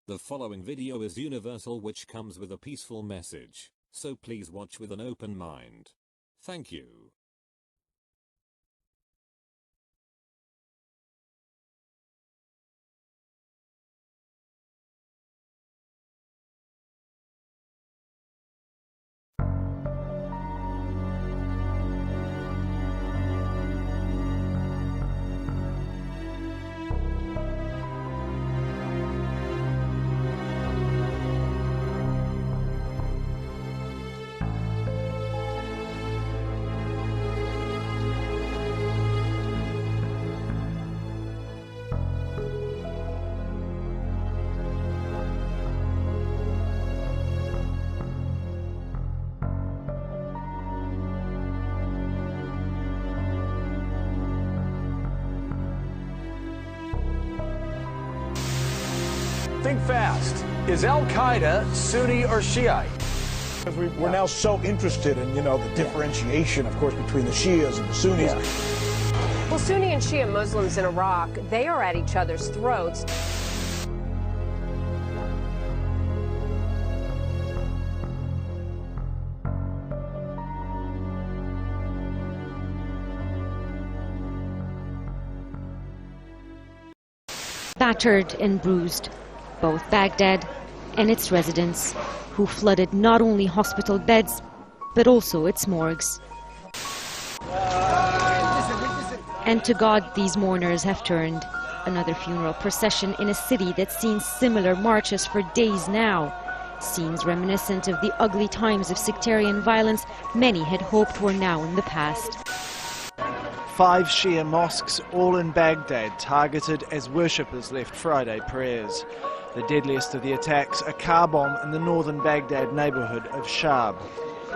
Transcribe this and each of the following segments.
The following video is universal, which comes with a peaceful message, so please watch with an open mind. Thank you. Think fast. Is Al-Qaeda Sunni or Shiite? We're now so interested in, the differentiation, of course, between the Shias and the Sunnis. Well, Sunni and Shia Muslims in Iraq, they are at each other's throats. Battered and bruised, both Baghdad and its residents, who flooded not only hospital beds, but also its morgues. And to God these mourners have turned. Another funeral procession in a city that's seen similar marches for days now. Scenes reminiscent of the ugly times of sectarian violence many had hoped were now in the past. 5 Shia mosques, all in Baghdad, targeted as worshippers left Friday prayers. The deadliest of the attacks, a car bomb in the northern Baghdad neighbourhood of Shab.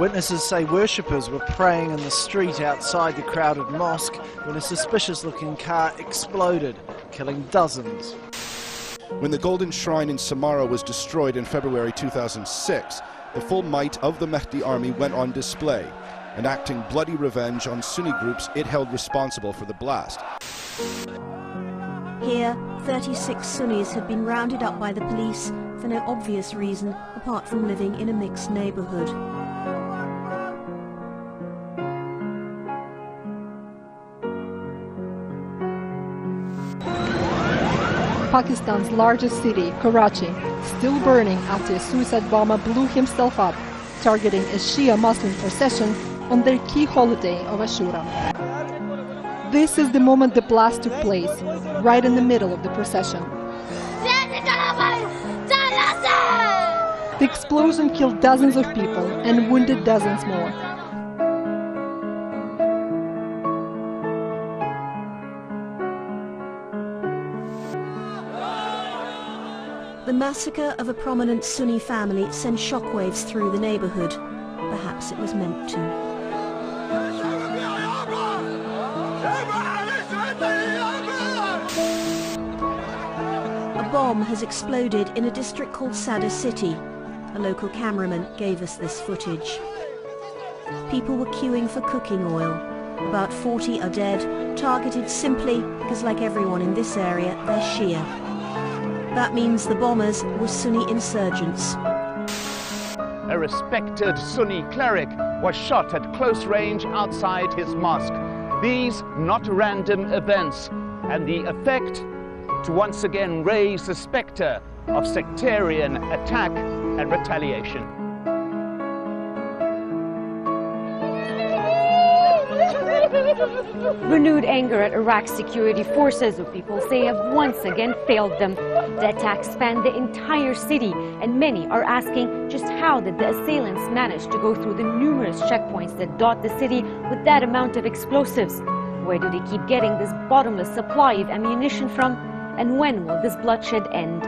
Witnesses say worshippers were praying in the street outside the crowded mosque when a suspicious-looking car exploded, killing dozens. When the Golden Shrine in Samarra was destroyed in February 2006, the full might of the Mahdi army went on display, enacting bloody revenge on Sunni groups it held responsible for the blast. Here, 36 Sunnis have been rounded up by the police for no obvious reason apart from living in a mixed neighbourhood. Pakistan's largest city, Karachi, still burning after a suicide bomber blew himself up, targeting a Shia Muslim procession on their key holiday of Ashura. This is the moment the blast took place, right in the middle of the procession. The explosion killed dozens of people and wounded dozens more. The massacre of a prominent Sunni family sent shockwaves through the neighbourhood. Perhaps it was meant to. A bomb has exploded in a district called Sadr City. A local cameraman gave us this footage. People were queuing for cooking oil. About 40 are dead, targeted simply because, like everyone in this area, they're Shia. That means the bombers were Sunni insurgents. A respected Sunni cleric was shot at close range outside his mosque. These not random events, and the effect to once again raise the spectre of sectarian attack and retaliation. Renewed anger at Iraq's security forces, who people say have once again failed them. The attack spanned the entire city, and many are asking just how did the assailants manage to go through the numerous checkpoints that dot the city with that amount of explosives? Where do they keep getting this bottomless supply of ammunition from? And when will this bloodshed end?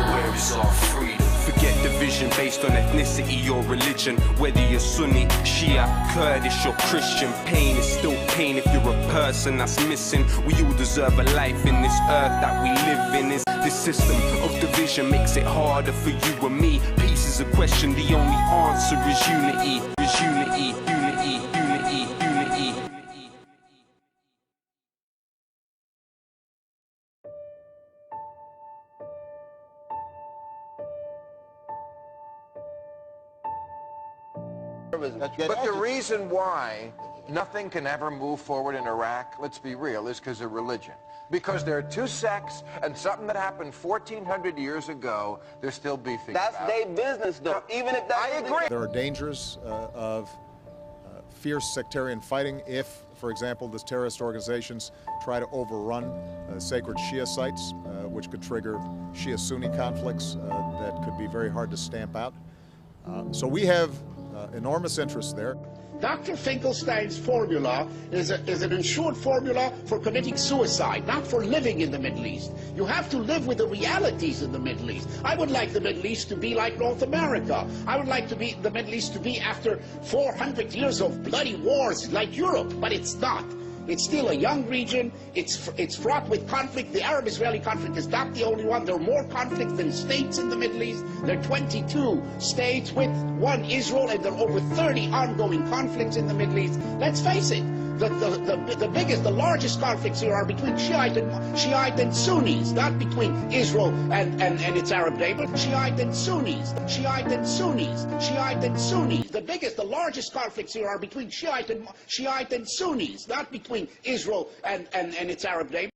Where is our freedom? Forget division based on ethnicity or religion. Whether you're Sunni, Shia, Kurdish or Christian, pain is still pain if you're a person that's missing. We all deserve a life in this earth that we live in. This system of division makes it harder for you and me. Peace is a question, the only answer is unity. Is unity, unity, unity, unity. But the reason why nothing can ever move forward in Iraq, let's be real, is because of religion. Because there are two sects, and something that happened 1,400 years ago, they're still beefing That's about. their business, though. Even if I agree. There are dangers of fierce sectarian fighting if, for example, the terrorist organizations try to overrun sacred Shia sites, which could trigger Shia-Sunni conflicts that could be very hard to stamp out. So we have enormous interest there. Dr. Finkelstein's formula is an ensured formula for committing suicide, not for living in the Middle East. You have to live with the realities in the Middle East. I would like the Middle East to be like North America. I would like the Middle East to be after 400 years of bloody wars like Europe, but it's not. It's still a young region. It's fraught with conflict. The Arab-Israeli conflict is not the only one. There are more conflicts than states in the Middle East. There are 22 states with one Israel, and there are over 30 ongoing conflicts in the Middle East. Let's face it, the biggest, the largest conflicts here are between Shiite and Sunnis, not between Israel and its Arab neighbors. Shiite and Sunnis, Shiite and Sunnis, Shiite and Sunnis. The biggest, the largest conflicts here are between Shiite and Sunnis, not between Israel and its Arab neighbors.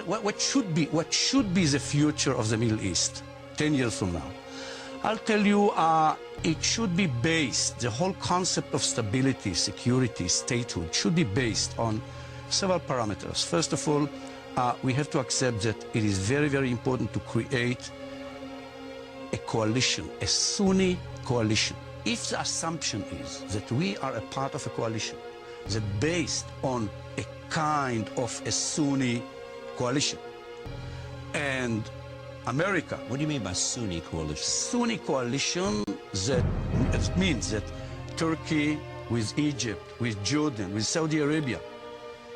What should be the future of the Middle East 10 years from now? I'll tell you, it should be based, the whole concept of stability, security, statehood should be based on several parameters. First of all, we have to accept that it is very, very important to create a coalition, a Sunni coalition. If the assumption is that we are a part of a coalition that based on a kind of a Sunni coalition, and America. What do you mean by Sunni coalition? Sunni coalition, that means that Turkey with Egypt, with Jordan, with Saudi Arabia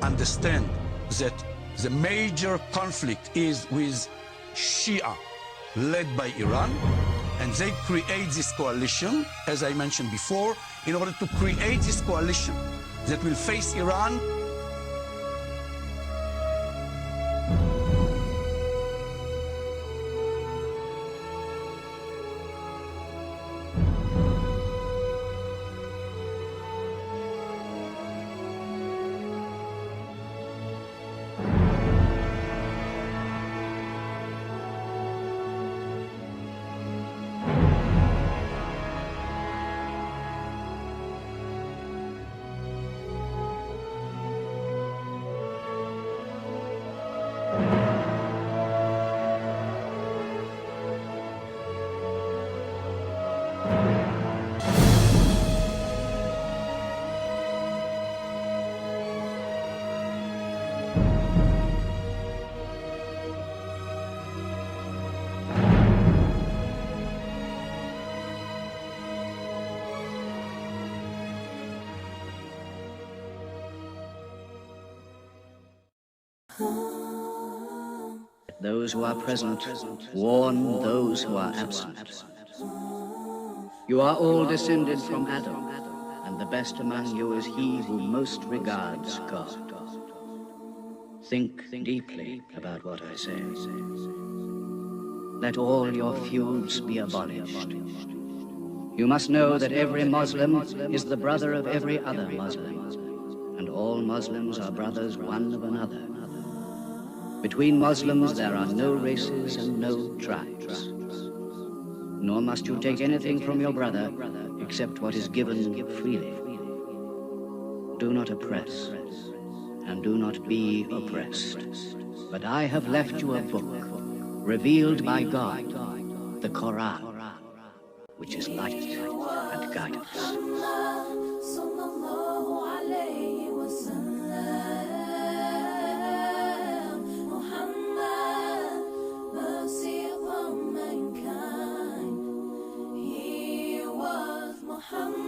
understand that the major conflict is with Shia led by Iran, and they create this coalition, as I mentioned before, in order to create this coalition that will face Iran. Those who are present warn those who are absent. You are all descended from Adam, and the best among you is he who most regards God. Think deeply about what I say. Let all your feuds be abolished. You must know that every Muslim is the brother of every other Muslim, and all Muslims are brothers one of another. Between Muslims there are no races and no tribes. Nor must you take anything from your brother except what is given freely. Do not oppress, and do not be oppressed. But I have left you a book, revealed by God, the Quran, which is light and guidance. Muhammad.